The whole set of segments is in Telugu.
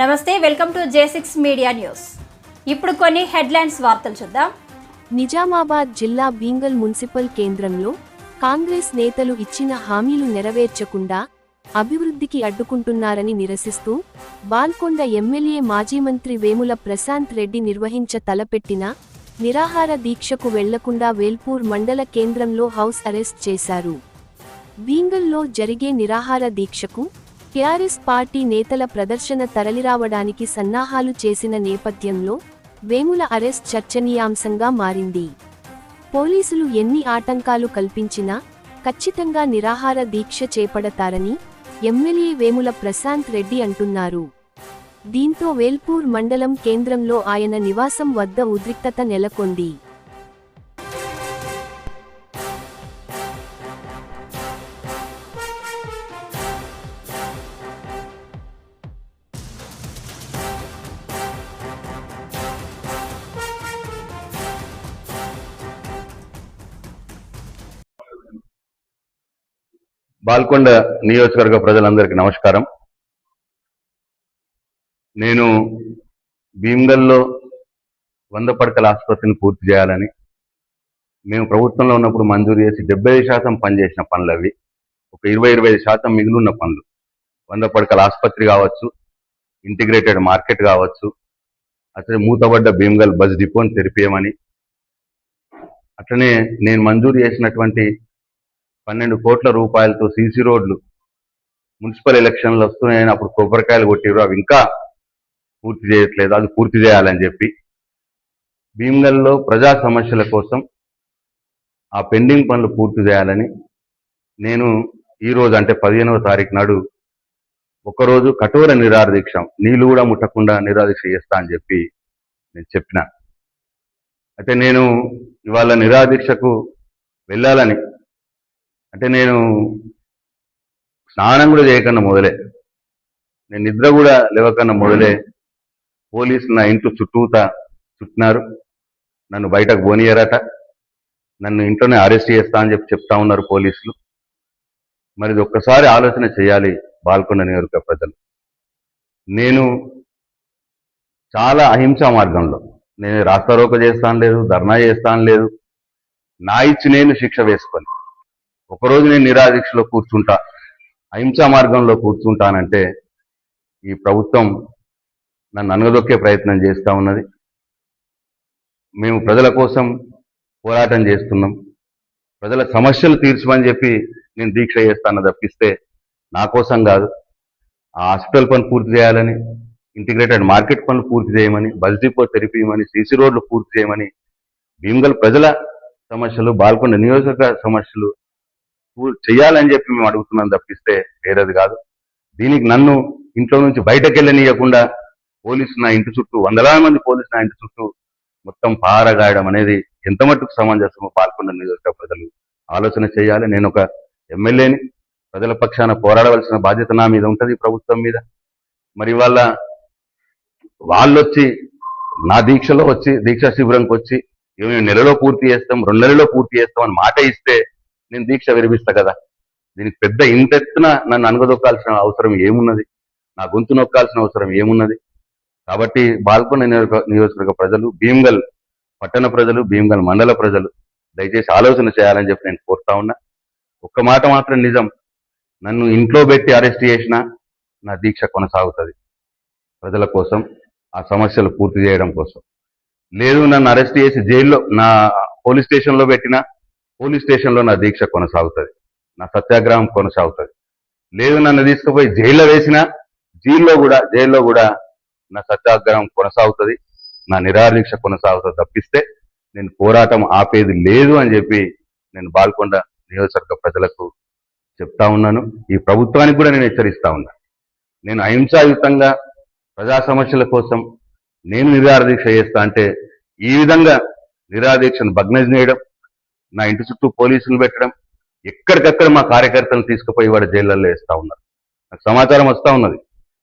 నమస్తే, welcome to J6 media news. ఇప్పుడు కొన్ని హెడ్లైన్స్ వార్తలు చూద్దాం. నిజామాబాద్ జిల్లా బీంగల్ మున్సిపల్ కేంద్రంలో కాంగ్రెస్ నేతలు ఇచ్చిన హామీలు నెరవేర్చకుండా అభివృద్ధికి అడ్డుకుంటున్నారని నిరసిస్తూ బాల్కొండ ఎమ్మెల్యే మాజీ మంత్రి వేముల ప్రశాంత్ రెడ్డి తలపెట్టిన నిరాహార దీక్షకు వెళ్లకుండా వేల్పూర్ మండల కేంద్రంలో హౌస్ అరెస్ట్ చేశారు. బీంగల్లో జరిగే నిరాహార దీక్షకు టీఆర్ఎస్ పార్టీ నేతల ప్రదర్శన తరలిరావడానికి సన్నాహాలు చేసిన నేపథ్యంలో వేముల అరెస్ట్ చర్చనీయాంశంగా మారింది. పోలీసులు ఎన్ని ఆటంకాలు కల్పించినా ఖచ్చితంగా నిరాహార దీక్ష చేపడతారని ఎమ్మెల్యే వేముల ప్రశాంత్ రెడ్డి అంటున్నారు. దీంతో వేల్పూర్ మండలం కేంద్రంలో ఆయన నివాసం వద్ద ఉద్రిక్తత నెలకొంది. బాల్కొండ నియోజకవర్గ ప్రజలందరికీ నమస్కారం. నేను భీమ్గల్లో 100 పడకల ఆసుపత్రిని పూర్తి చేయాలని మేము ప్రభుత్వంలో ఉన్నప్పుడు మంజూరు చేసి 75% పనిచేసిన పనులు అవి. ఒక 20-25% మిగిలిన పనులు, 100 పడకల ఆసుపత్రి కావచ్చు, ఇంటిగ్రేటెడ్ మార్కెట్ కావచ్చు, అట్లనే మూతబడ్డ భీమ్గల్ బస్ డిపోని తెరిపేయమని, అట్లనే నేను మంజూరు చేసినటువంటి 12 కోట్ల రూపాయలతో సీసీ రోడ్లు మున్సిపల్ ఎలక్షన్లు వస్తున్నాయని అప్పుడు కొబ్బరికాయలు కొట్టిరు, అవి ఇంకా పూర్తి చేయట్లేదు, అది పూర్తి చేయాలని చెప్పి భీమ్గల్లో ప్రజా సమస్యల కోసం ఆ పెండింగ్ పనులు పూర్తి చేయాలని నేను ఈరోజు అంటే 15వ తారీఖు నాడు ఒకరోజు కఠోర నిరాహార దీక్ష, నీళ్లు కూడా ముట్టకుండా నిరాహార దీక్ష చేస్తా అని చెప్పి నేను చెప్పిన. అయితే నేను ఇవాళ నిరాహార దీక్షకు వెళ్ళాలని అంటే నేను స్నానం కూడా చేయకన్నా మొదలే, నేను నిద్ర కూడా లేవకన్నా మొదలే పోలీసులు నా ఇంట్లో చుట్టినారు. నన్ను బయటకు పోనీయరట, నన్ను ఇంట్లోనే అరెస్ట్ చేస్తా అని చెప్తా ఉన్నారు పోలీసులు. మరి ఒక్కసారి ఆలోచన చేయాలి బాల్కొండ నియోజకవర్గ ప్రజలు. నేను చాలా అహింసా మార్గంలో, నేను రాస్తారోక చేస్తాను లేదు, ధర్నా చేస్తాను లేదు, నా ఇచ్చి నేను శిక్ష వేసుకొని ఒకరోజు నేను నిరాహార దీక్షలో కూర్చుంటా, అహింసా మార్గంలో కూర్చుంటానంటే ఈ ప్రభుత్వం నన్ను అనగదొక్కే ప్రయత్నం చేస్తూ ఉన్నది. మేము ప్రజల కోసం పోరాటం చేస్తున్నాం, ప్రజల సమస్యలు తీర్చమని చెప్పి నేను దీక్ష చేస్తాను తప్పిస్తే నా కోసం కాదు. ఆ హాస్పిటల్ పని పూర్తి చేయాలని, ఇంటిగ్రేటెడ్ మార్కెట్ పనులు పూర్తి చేయమని, బస్ డిపో తెరిపియమని, సీసీ రోడ్లు పూర్తి చేయమని, భీమ్గల్ ప్రజల సమస్యలు, బాల్కొండ నియోజకవర్గ సమస్యలు చేయాలని చెప్పి మేము అడుగుతున్నాం తప్పిస్తే వేరేది కాదు. దీనికి నన్ను ఇంట్లో నుంచి బయటకు వెళ్ళనీయకుండా పోలీసులు నా ఇంటి చుట్టూ, వందలాది మంది పోలీసులు నా ఇంటి చుట్టూ మొత్తం పారగాయడం అనేది ఎంత మట్టుకు సమంజసమో బాల్కొండ నియోజకవర్గ ప్రజలు ఆలోచన చేయాలి. నేను ఒక ఎమ్మెల్యేని, ప్రజల పక్షాన పోరాడవలసిన బాధ్యత నా మీద ఉంటుంది, ప్రభుత్వం మీద. మరి వాళ్ళు వచ్చి నా దీక్షలో వచ్చి, దీక్షా శిబిరంకి వచ్చి మేము నెలలో పూర్తి చేస్తాం, 2 నెలల్లో పూర్తి చేస్తాం అని మాట ఇస్తే నేను దీక్ష విరమిస్తా కదా. దీనికి పెద్ద ఇంతెత్తున నన్ను అనగదొక్కాల్సిన అవసరం ఏమున్నది, నా గొంతు నొక్కాల్సిన అవసరం ఏమున్నది? కాబట్టి బాల్కొండ నియోజకవర్గ ప్రజలు, భీమ్గల్ పట్టణ ప్రజలు, భీమ్గల్ మండల ప్రజలు దయచేసి ఆలోచన చేయాలని చెప్పి నేను కోరుతా ఉన్నా. ఒక్క మాట మాత్రం నిజం, నన్ను ఇంట్లో పెట్టి అరెస్ట్ చేసినా నా దీక్ష కొనసాగుతుంది ప్రజల కోసం, ఆ సమస్యలు పూర్తి చేయడం కోసం. లేదు నన్ను అరెస్ట్ చేసి జైల్లో, నా పోలీస్ స్టేషన్లో పెట్టినా పోలీస్ స్టేషన్లో నా దీక్ష కొనసాగుతుంది, నా సత్యాగ్రహం కొనసాగుతుంది. లేదు నన్ను తీసుకుపోయి జైల్లో వేసినా జైల్లో కూడా నా సత్యాగ్రహం కొనసాగుతుంది, నా నిరాహార దీక్ష కొనసాగుతుంది తప్పిస్తే నేను పోరాటం ఆపేది లేదు అని చెప్పి నేను బాల్కొండ నియోజకవర్గ ప్రజలకు చెప్తా ఉన్నాను. ఈ ప్రభుత్వానికి కూడా నేను హెచ్చరిస్తా ఉన్నాను. నేను అహింసాయుతంగా ప్రజా సమస్యల కోసం నేను నిరాహార దీక్ష చేస్తా అంటే ఈ విధంగా నిరాహార దీక్షను భగ్నం చేయడం, నా ఇంటి చుట్టూ పోలీసులు పెట్టడం, ఎక్కడికక్కడ మా కార్యకర్తలను తీసుకుపోయి వాడు జైళ్ళల్లో వేస్తూ ఉన్నారు. నాకు సమాచారం వస్తూ ఉన్నది,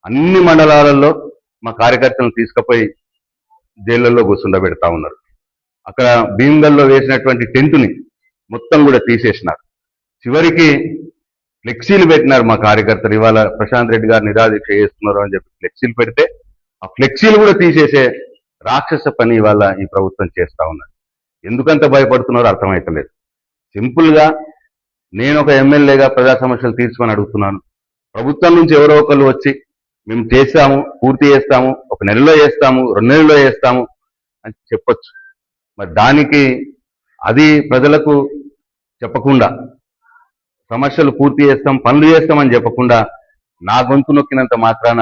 అన్ని మండలాలలో మా కార్యకర్తలను తీసుకుపోయి జైళ్ళల్లో కూర్చుండబెడతా ఉన్నారు. అక్కడ భీమ్గల్లో వేసినటువంటి టెంటుని మొత్తం కూడా తీసేసినారు. చివరికి ఫ్లెక్సీలు పెట్టినారు మా కార్యకర్తలు. ఇవాళ ప్రశాంత్ రెడ్డి గారు నిరాదీక్ష చేస్తున్నారు అని చెప్పి ఫ్లెక్సీలు పెడితే ఆ ఫ్లెక్సీలు కూడా తీసేసే రాక్షస పని ఇవాళ ఈ ప్రభుత్వం చేస్తా ఉన్నది. ఎందుకంత భయపడుతున్నారో అర్థమైతలేదు. సింపుల్ గా నేను ఒక ఎమ్మెల్యేగా ప్రజా సమస్యలు తీర్చుకొని అడుగుతున్నాను. ప్రభుత్వం నుంచి ఎవరో ఒకరు వచ్చి మేము చేస్తాము, పూర్తి చేస్తాము, 1 నెలలో చేస్తాము, 2 నెలల్లో చేస్తాము అని చెప్పొచ్చు. మరి దానికి అది ప్రజలకు చెప్పకుండా, సమస్యలు పూర్తి చేస్తాం, పనులు చేస్తామని చెప్పకుండా నా గొంతు నొక్కినంత మాత్రాన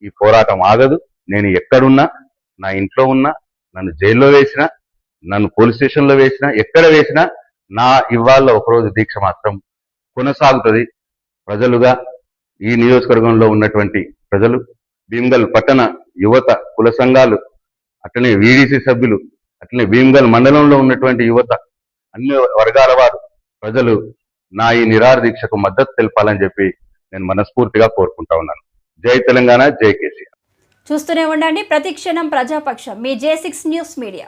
ఈ పోరాటం ఆగదు. నేను ఎక్కడున్నా, నా ఇంట్లో ఉన్నా, నన్ను జైల్లో వేసినా, నన్ను పోలీస్ స్టేషన్లో వేసినా, ఎక్కడ వేసినా నా ఇవాళ ఒకరోజు దీక్ష మాత్రం కొనసాగుతుంది. ప్రజలుగా ఈ నియోజకవర్గంలో ఉన్నటువంటి ప్రజలు, భీమ్గల్ పట్టణ యువత, కుల సంఘాలు, అట్లనే వీడీసీ సభ్యులు, అట్లనే భీమ్గల్ మండలంలో ఉన్నటువంటి యువత, అన్ని వర్గాల వారు ప్రజలు నా ఈ నిరాహార దీక్షకు మద్దతు తెలపాలని చెప్పి నేను మనస్ఫూర్తిగా కోరుకుంటా ఉన్నాను. జై తెలంగాణ, జై కేసీఆర్. చూస్తూనే ఉండండి ప్రతిక్షణం ప్రజాపక్షం, మీ J6 న్యూస్ మీడియా.